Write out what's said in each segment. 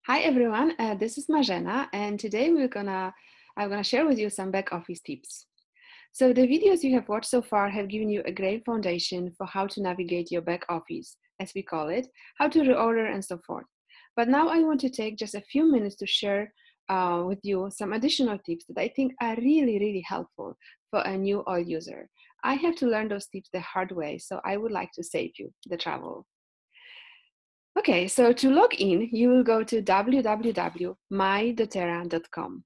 Hi everyone, this is Marzena, and today I'm gonna share with you some back office tips. So the videos you have watched so far have given you a great foundation for how to navigate your back office, as we call it, how to reorder and so forth. But now I want to take just a few minutes to share with you some additional tips that I think are really helpful for a new oil user. I have to learn those tips the hard way, so I would like to save you the trouble. Okay, so to log in, you will go to www.mydoterra.com.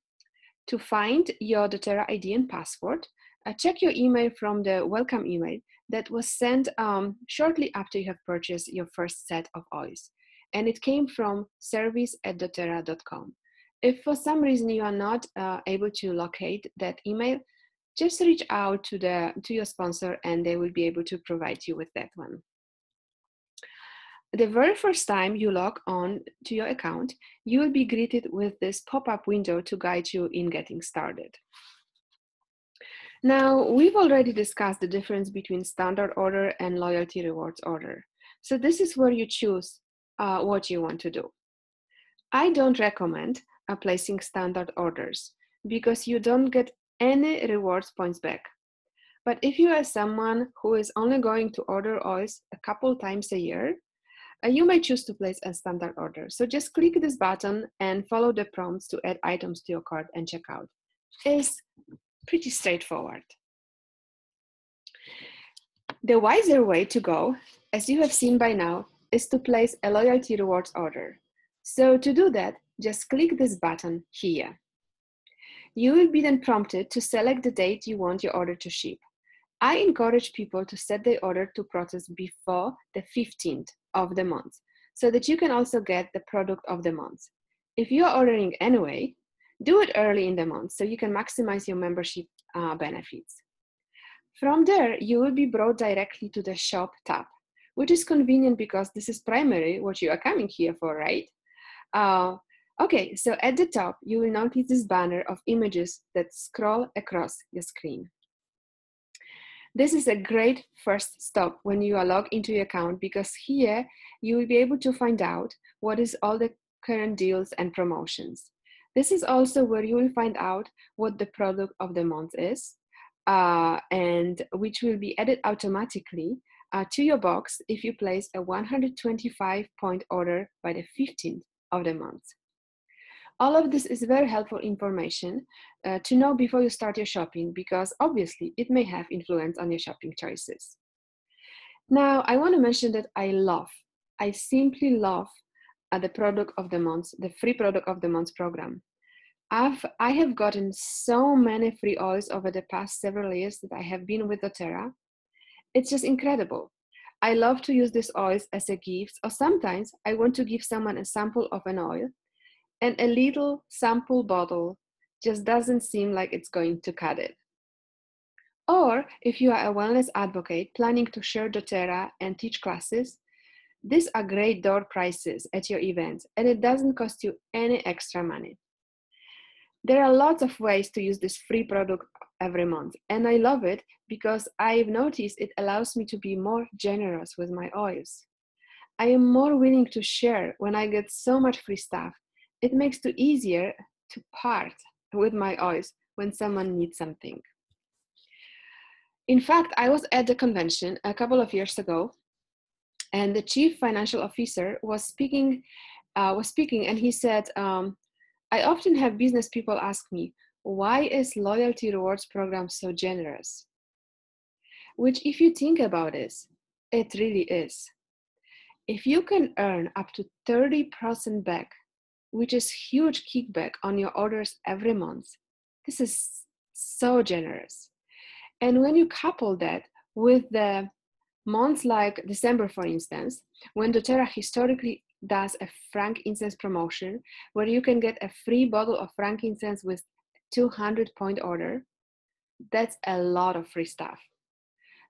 To find your doTERRA ID and password, check your email from the welcome email that was sent shortly after you have purchased your first set of oils. And it came from service@doterra.com. If for some reason you are not able to locate that email, just reach out to your sponsor and they will be able to provide you with that one. The very first time you log on to your account, you will be greeted with this pop-up window to guide you in getting started. Now, we've already discussed the difference between standard order and loyalty rewards order. So this is where you choose what you want to do. I don't recommend placing standard orders because you don't get any rewards points back. But if you are someone who is only going to order oils a couple times a year, you may choose to place a standard order. So just click this button and follow the prompts to add items to your cart and check out. It's pretty straightforward. The wiser way to go, as you have seen by now, is to place a loyalty rewards order. So to do that, just click this button here. You will be then prompted to select the date you want your order to ship. I encourage people to set their order to process before the 15th of the month so that you can also get the product of the month. If you are ordering anyway, do it early in the month so you can maximize your membership benefits. From there, you will be brought directly to the shop tab, which is convenient because this is primarily what you are coming here for, right? Okay, so at the top, you will notice this banner of images that scroll across your screen. This is a great first stop when you are logged into your account because here you will be able to find out what is all the current deals and promotions. This is also where you will find out what the product of the month is and which will be added automatically to your box if you place a 125 point order by the 15th of the month. All of this is very helpful information to know before you start your shopping because obviously it may have influence on your shopping choices. Now, I want to mention that I simply love the product of the month, the free product of the month program. I have gotten so many free oils over the past several years that I have been with doTERRA. It's just incredible. I love to use these oils as a gift, or sometimes I want to give someone a sample of an oil, and a little sample bottle just doesn't seem like it's going to cut it. Or if you are a wellness advocate planning to share doTERRA and teach classes, these are great door prices at your events and it doesn't cost you any extra money. There are lots of ways to use this free product every month and I love it because I've noticed it allows me to be more generous with my oils. I am more willing to share when I get so much free stuff. It makes it easier to part with my oils when someone needs something. In fact, I was at the convention a couple of years ago, and the chief financial officer was speaking, and he said, "I often have business people ask me, why is loyalty rewards program so generous?" Which, if you think about this, it really is. If you can earn up to 30% back, which is huge kickback on your orders every month, this is so generous. And when you couple that with the months like December, for instance, when doTERRA historically does a frankincense promotion where you can get a free bottle of frankincense with 200 point order, that's a lot of free stuff.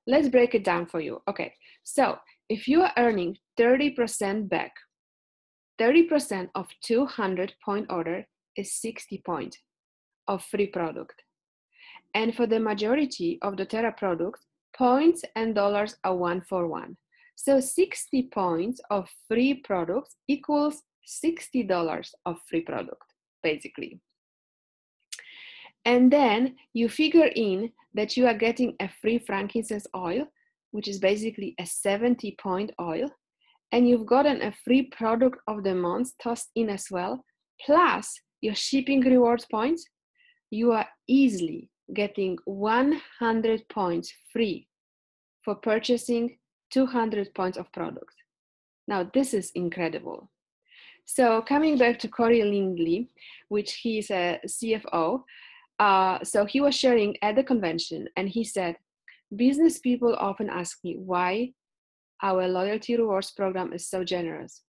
Let's break it down for you. Okay, so if you are earning 30% back, 30% of 200 point order is 60 points of free product. And for the majority of doTERRA products, points and dollars are 1 for 1. So 60 points of free products equals $60 of free product, basically. And then you figure in that you are getting a free frankincense oil, which is basically a 70-point oil, and you've gotten a free product of the month tossed in as well, plus your shipping rewards points. You are easily getting 100 points free for purchasing 200 points of product. Now, this is incredible. So coming back to Corey Lindley, which he's a CFO, so he was sharing at the convention, and he said, business people often ask me why our loyalty rewards program is so generous.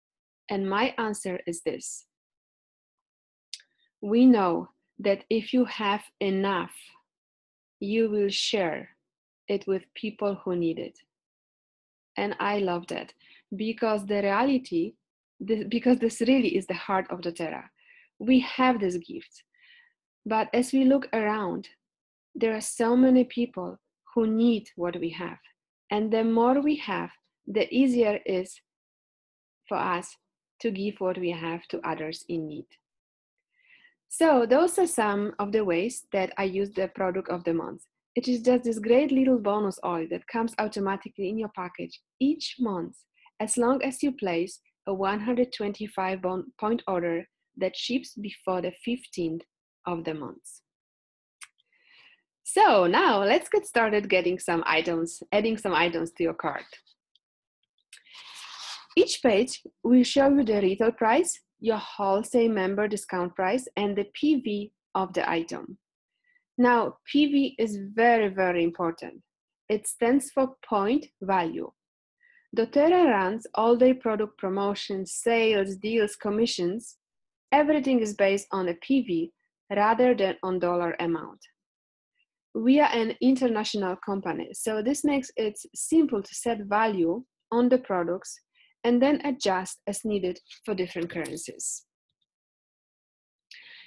And my answer is this. We know that if you have enough, you will share it with people who need it. And I love that because the reality, because this really is the heart of doTERRA. We have this gift, but as we look around, there are so many people who need what we have. And the more we have, the easier it is for us to give what we have to others in need. So those are some of the ways that I use the product of the month. It is just this great little bonus oil that comes automatically in your package each month, as long as you place a 125-point order that ships before the 15th of the month. So now let's get started adding some items to your cart. Each page will show you the retail price, your wholesale member discount price, and the PV of the item. Now, PV is very, very important. It stands for point value. doTERRA runs all their product promotions, sales, deals, commissions. Everything is based on a PV rather than on dollar amount. We are an international company, so this makes it simple to set value on the products and then adjust as needed for different currencies.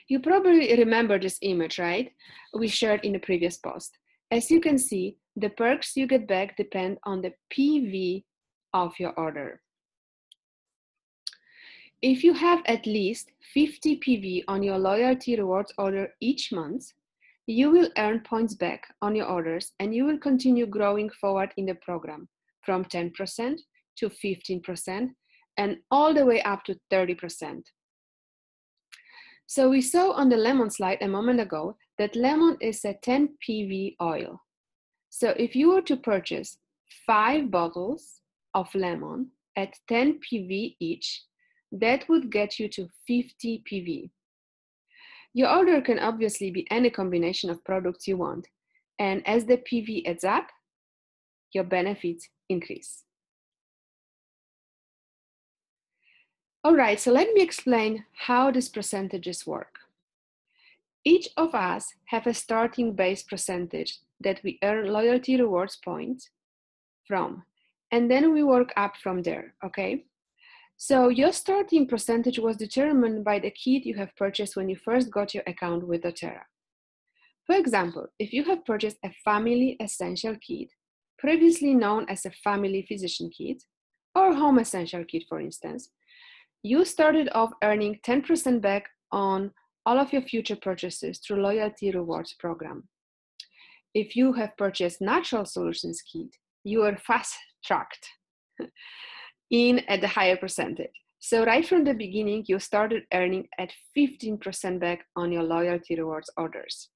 You probably remember this image, right? We shared in the previous post. As you can see, the perks you get back depend on the PV of your order. If you have at least 50 PV on your loyalty rewards order each month, you will earn points back on your orders and you will continue growing forward in the program from 10% to 15% and all the way up to 30%. So we saw on the lemon slide a moment ago that lemon is a 10 PV oil. So if you were to purchase 5 bottles of lemon at 10 PV each, that would get you to 50 PV. Your order can obviously be any combination of products you want, and as the PV adds up, your benefits increase. All right, so let me explain how these percentages work. Each of us have a starting base percentage that we earn loyalty rewards points from, and then we work up from there, okay? So your starting percentage was determined by the kit you have purchased when you first got your account with doTERRA. For example, if you have purchased a Family Essential Kit, previously known as a Family Physician Kit, or Home Essential Kit, for instance, you started off earning 10% back on all of your future purchases through Loyalty Rewards program. If you have purchased Natural Solutions Kit, you are fast-tracked in at the higher percentage. So right from the beginning, you started earning at 15% back on your Loyalty Rewards orders.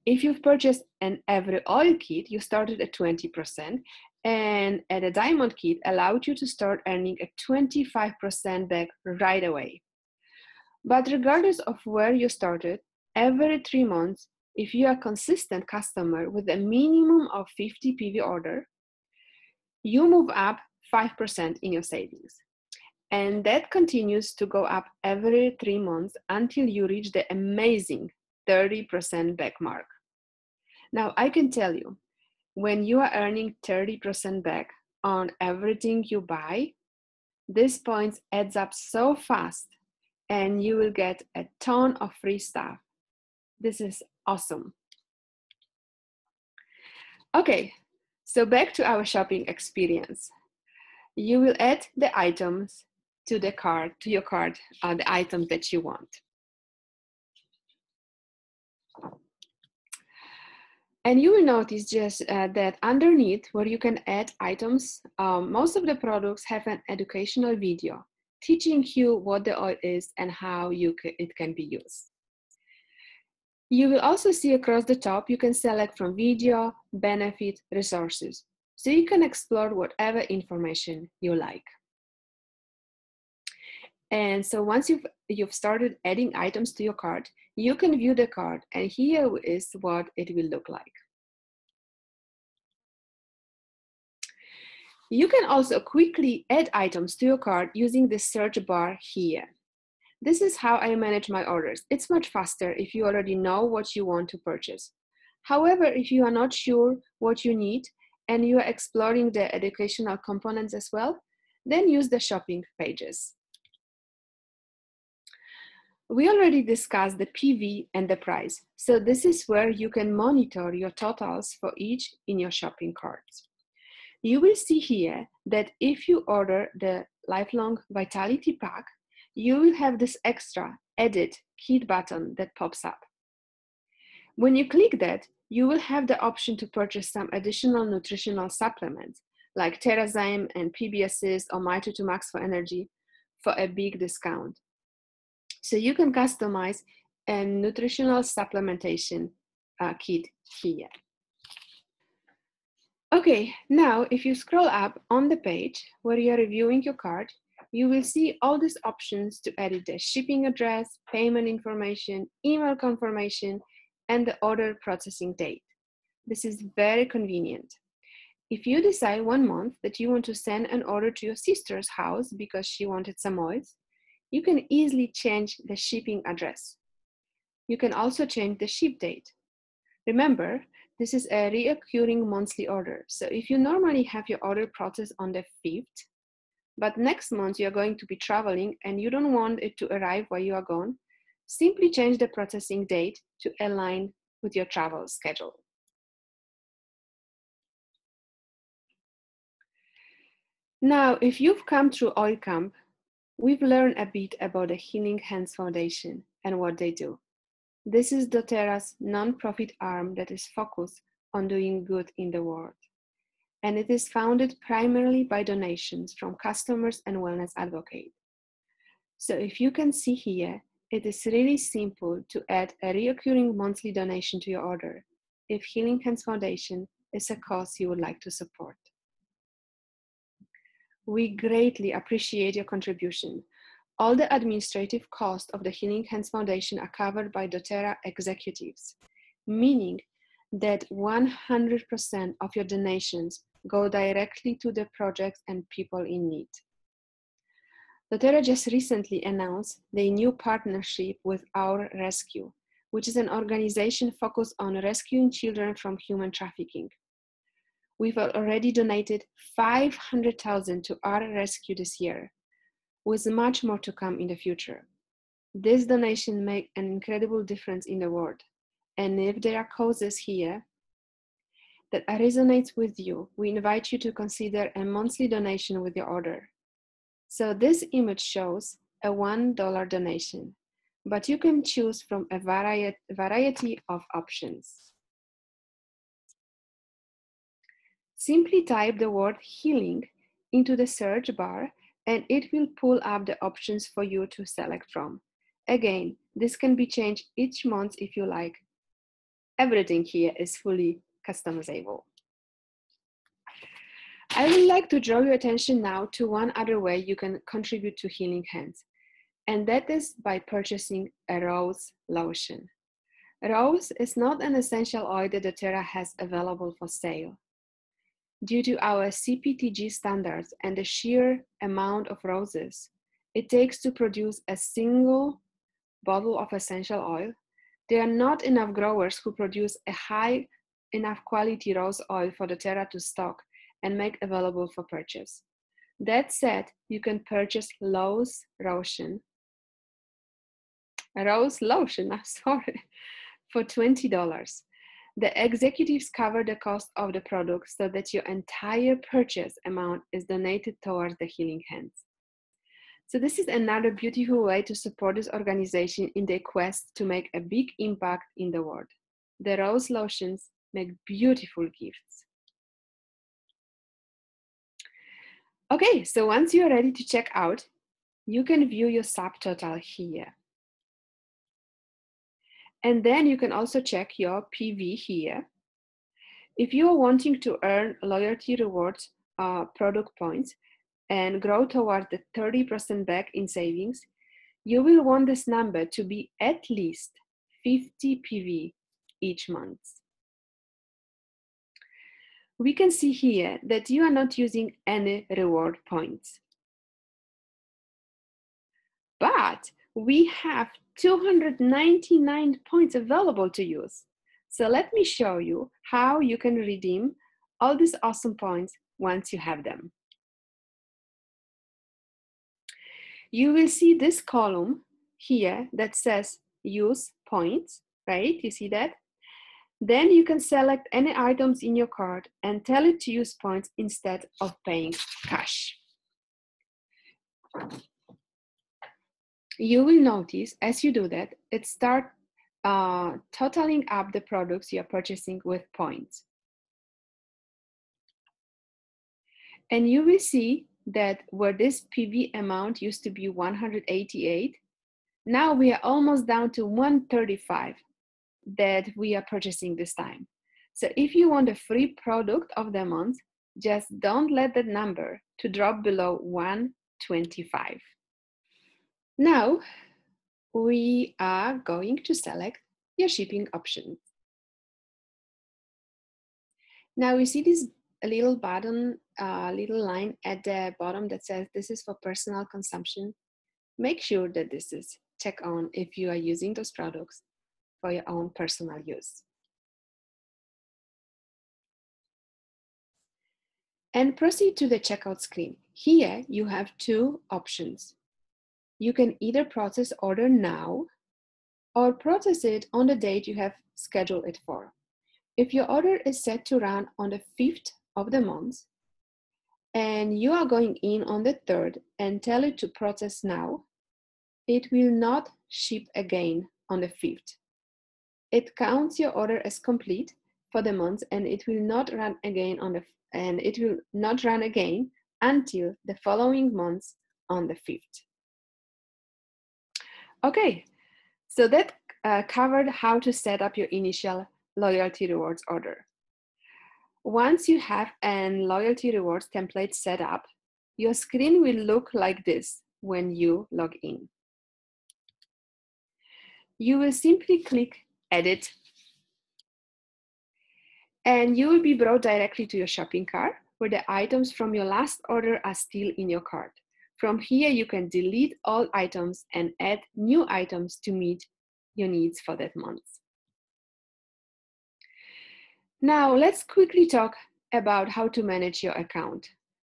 If you've purchased an Every Oil Kit, you started at 20%, and at a Diamond Kit allowed you to start earning a 25% back right away. But regardless of where you started, every 3 months, if you are a consistent customer with a minimum of 50 PV order, you move up 5% in your savings. And that continues to go up every 3 months until you reach the amazing 30% back mark. Now, I can tell you, when you are earning 30% back on everything you buy, these points adds up so fast and you will get a ton of free stuff. This is awesome. Okay, so back to our shopping experience. You will add the items to the cart, to your cart, the items that you want. And you will notice just that underneath where you can add items, most of the products have an educational video teaching you what the oil is and how it can be used. You will also see across the top, you can select from video, benefit, resources. So you can explore whatever information you like. And so once you've started adding items to your cart, you can view the cart, and here is what it will look like. You can also quickly add items to your cart using the search bar here. This is how I manage my orders. It's much faster if you already know what you want to purchase. However, if you are not sure what you need and you are exploring the educational components as well, then use the shopping pages. We already discussed the PV and the price, so this is where you can monitor your totals for each in your shopping carts. You will see here that if you order the Lifelong Vitality Pack, you will have this extra Edit Kit button that pops up. When you click that, you will have the option to purchase some additional nutritional supplements like Terrazyme and PB Assist or My22 Max for Energy for a big discount. So you can customize a nutritional supplementation kit here. Okay, now if you scroll up on the page where you're reviewing your cart, you will see all these options to edit the shipping address, payment information, email confirmation, and the order processing date. This is very convenient. If you decide one month that you want to send an order to your sister's house because she wanted some oils, you can easily change the shipping address. You can also change the ship date. Remember, this is a reoccurring monthly order. So if you normally have your order processed on the 5th, but next month you're going to be traveling and you don't want it to arrive while you are gone, simply change the processing date to align with your travel schedule. Now, if you've come through Oil Camp, we've learned a bit about the Healing Hands Foundation and what they do. This is doTERRA's non-profit arm that is focused on doing good in the world. And it is founded primarily by donations from customers and wellness advocates. So if you can see here, it is really simple to add a recurring monthly donation to your order if Healing Hands Foundation is a cause you would like to support. We greatly appreciate your contribution. All the administrative costs of the Healing Hands Foundation are covered by doTERRA executives, meaning that 100% of your donations go directly to the projects and people in need. doTERRA just recently announced their new partnership with Our Rescue, which is an organization focused on rescuing children from human trafficking. We've already donated $500,000 to Our Rescue this year, with much more to come in the future. This donation makes an incredible difference in the world. And if there are causes here that resonates with you, we invite you to consider a monthly donation with your order. So this image shows a $1 donation, but you can choose from a variety of options. Simply type the word healing into the search bar and it will pull up the options for you to select from. Again, this can be changed each month if you like. Everything here is fully customizable. I would like to draw your attention now to one other way you can contribute to Healing Hands, and that is by purchasing a rose lotion. Rose is not an essential oil that doTERRA has available for sale. Due to our CPTG standards and the sheer amount of roses it takes to produce a single bottle of essential oil, there are not enough growers who produce a high enough quality rose oil for doTERRA to stock and make available for purchase. That said, you can purchase rose lotion, for $20. The executives cover the cost of the product so that your entire purchase amount is donated towards the Healing Hands. So this is another beautiful way to support this organization in their quest to make a big impact in the world. The rose lotions make beautiful gifts. Okay, so once you're ready to check out, you can view your subtotal here. And then you can also check your PV here. If you are wanting to earn loyalty rewards product points and grow towards the 30% back in savings, you will want this number to be at least 50 PV each month. We can see here that you are not using any reward points. But we have 299 points available to use. So let me show you how you can redeem all these awesome points once you have them. You will see this column here that says use points, right? You see that? Then you can select any items in your cart and tell it to use points instead of paying cash. You will notice as you do that, it starts totaling up the products you're purchasing with points. And you will see that where this PV amount used to be 188, now we are almost down to 135 that we are purchasing this time. So if you want a free product of the month, just don't let that number to drop below 125. Now, we are going to select your shipping options. Now we see this little button, little line at the bottom that says this is for personal consumption. Make sure that this is checked on if you are using those products for your own personal use. And proceed to the checkout screen. Here you have two options. You can either process order now or process it on the date you have scheduled it for. If your order is set to run on the 5th of the month and you are going in on the 3rd and tell it to process now, it will not ship again on the 5th. It counts your order as complete for the month and it will not run again until the following month on the 5th. Okay, so that covered how to set up your initial loyalty rewards order. Once you have an loyalty rewards template set up, your screen will look like this when you log in. You will simply click Edit, and you will be brought directly to your shopping cart where the items from your last order are still in your cart. From here, you can delete all items and add new items to meet your needs for that month. Now, let's quickly talk about how to manage your account.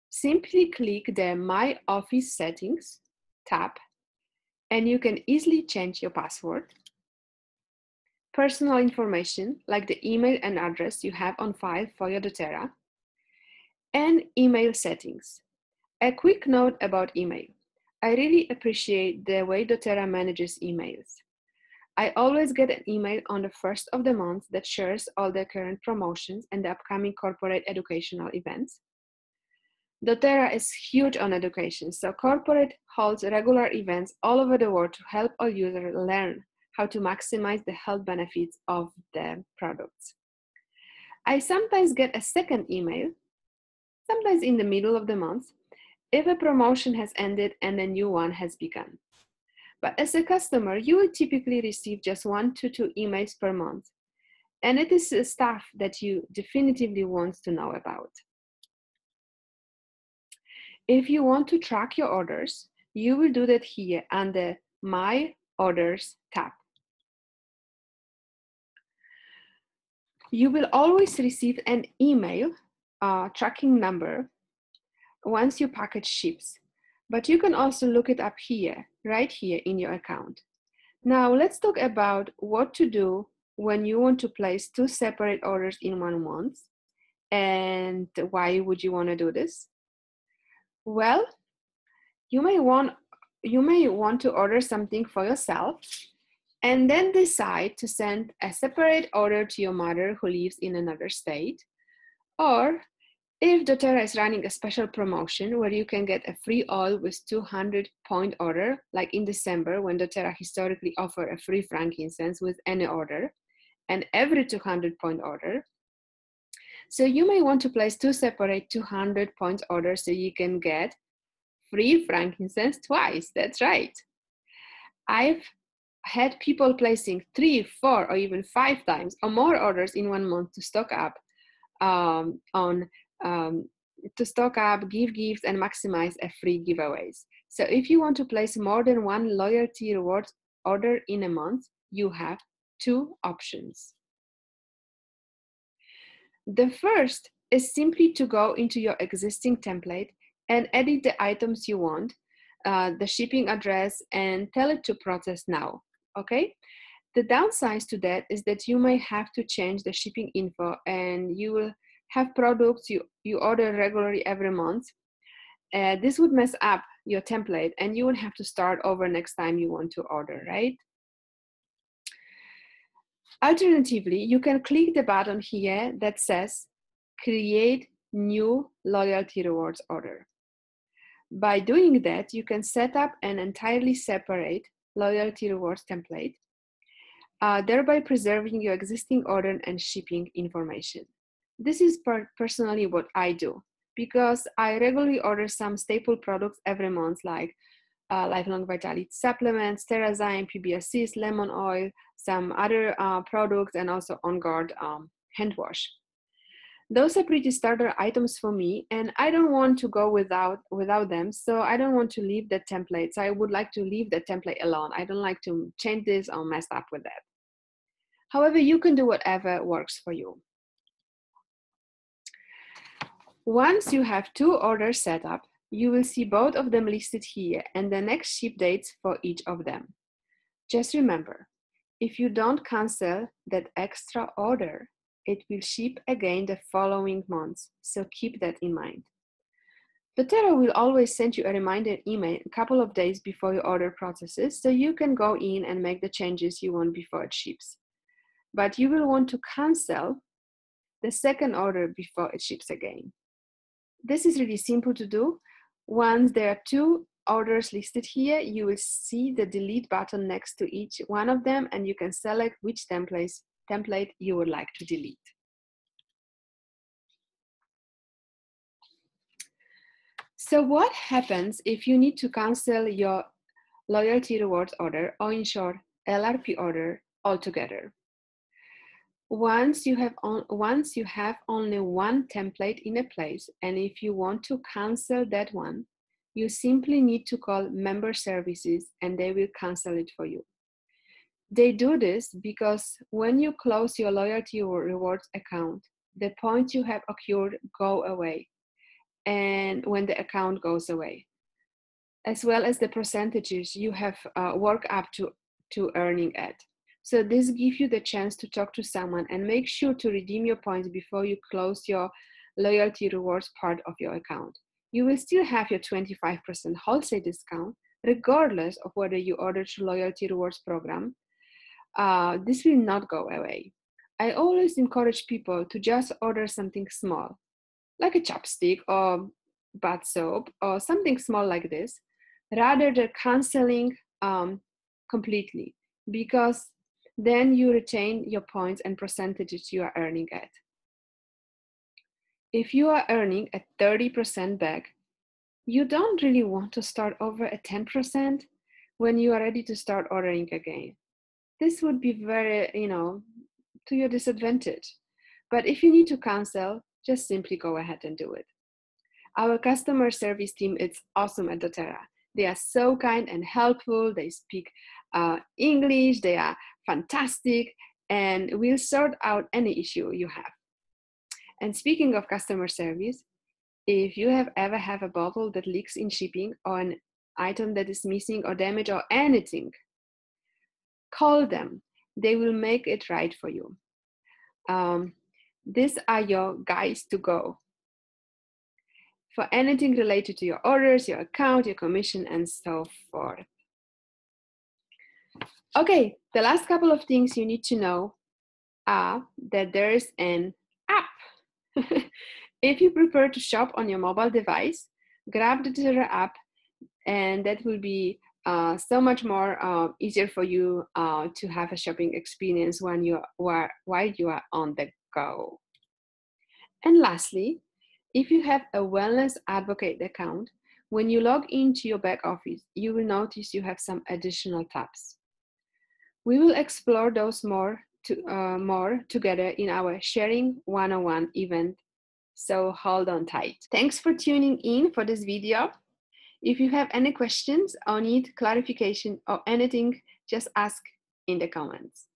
Simply click the My Office Settings tab, and you can easily change your password, personal information like the email and address you have on file for your doTERRA, and email settings. A quick note about email. I really appreciate the way doTERRA manages emails. I always get an email on the 1st of the month that shares all the current promotions and the upcoming corporate educational events. doTERRA is huge on education, so corporate holds regular events all over the world to help all users learn how to maximize the health benefits of the products. I sometimes get a second email, sometimes in the middle of the month, if a promotion has ended and a new one has begun. But as a customer, you will typically receive just 1 to 2 emails per month, and it is stuff that you definitively want to know about. If you want to track your orders, you will do that here under My Orders tab. You will always receive an email tracking number once your package ships, but you can also look it up here, right here in your account. Now let's talk about what to do when you want to place 2 separate orders in 1 month, and why would you want to do this? Well, you may want you may want to order something for yourself and then decide to send a separate order to your mother who lives in another state. Or if doTERRA is running a special promotion where you can get a free oil with 200 point order, like in December when doTERRA historically offer a free frankincense with any order and every 200 point order. So you may want to place two separate 200 point orders so you can get free frankincense twice. That's right. I've had people placing 3, 4, or even 5 times or more orders in 1 month to stock up give gifts and maximize a free giveaways. So if you want to place more than one loyalty rewards order in a month, you have 2 options. The first is simply to go into your existing template and edit the items you want, the shipping address, and tell it to process now, okay? The downside to that is that you may have to change the shipping info and you will have products you order regularly every month. This would mess up your template and you will have to start over next time you want to order, right? Alternatively, you can click the button here that says create new loyalty rewards order. By doing that, you can set up an entirely separate loyalty rewards template, thereby preserving your existing order and shipping information. This is personally what I do because I regularly order some staple products every month like Lifelong Vitality supplements, Terrazyme, PBSCs, lemon oil, some other products, and also On Guard hand wash. Those are pretty starter items for me, and I don't want to go without them, so I don't want to leave the template. So I would like to leave the template alone. I don't like to change this or mess up with that. However, you can do whatever works for you. Once you have 2 orders set up, you will see both of them listed here and the next ship dates for each of them. Just remember, if you don't cancel that extra order, it will ship again the following month, so keep that in mind. doTERRA will always send you a reminder email a couple of days before your order processes, so you can go in and make the changes you want before it ships. But you will want to cancel the second order before it ships again. This is really simple to do. Once there are 2 orders listed here, you will see the delete button next to each one of them, and you can select which template you would like to delete. So what happens if you need to cancel your loyalty rewards order, or in short, LRP order altogether? Once you have only one template in a place, and if you want to cancel that one, you simply need to call member services and they will cancel it for you. They do this because when you close your loyalty or rewards account, the points you have accrued go away, and when the account goes away, as well as the percentages you have worked up to earning at. So this gives you the chance to talk to someone and make sure to redeem your points before you close your loyalty rewards part of your account. You will still have your 25% wholesale discount, regardless of whether you order through loyalty rewards program. This will not go away. I always encourage people to just order something small, like a chopstick or bath soap or something small like this, rather than canceling completely, because then you retain your points and percentages you are earning at. If you are earning a 30% back, you don't really want to start over at 10% when you are ready to start ordering again. This would be very, to your disadvantage. But if you need to cancel, just simply go ahead and do it. Our customer service team is awesome at doTERRA. They are so kind and helpful. They speak English. They are fantastic, and we'll sort out any issue you have. And speaking of customer service, if you have ever have a bottle that leaks in shipping or an item that is missing or damaged or anything, call them. They will make it right for you. These are your guys to go. for anything related to your orders, your account, your commission, and so forth. Okay, the last couple of things you need to know are that there's an app. If you prefer to shop on your mobile device, grab the Terra app, and that will be so much more easier for you to have a shopping experience while you are on the go. And lastly, if you have a Wellness Advocate account, when you log into your back office, you will notice you have some additional tabs. We will explore those more together in our Sharing 101 event, so hold on tight. Thanks for tuning in for this video. If you have any questions or need clarification or anything, just ask in the comments.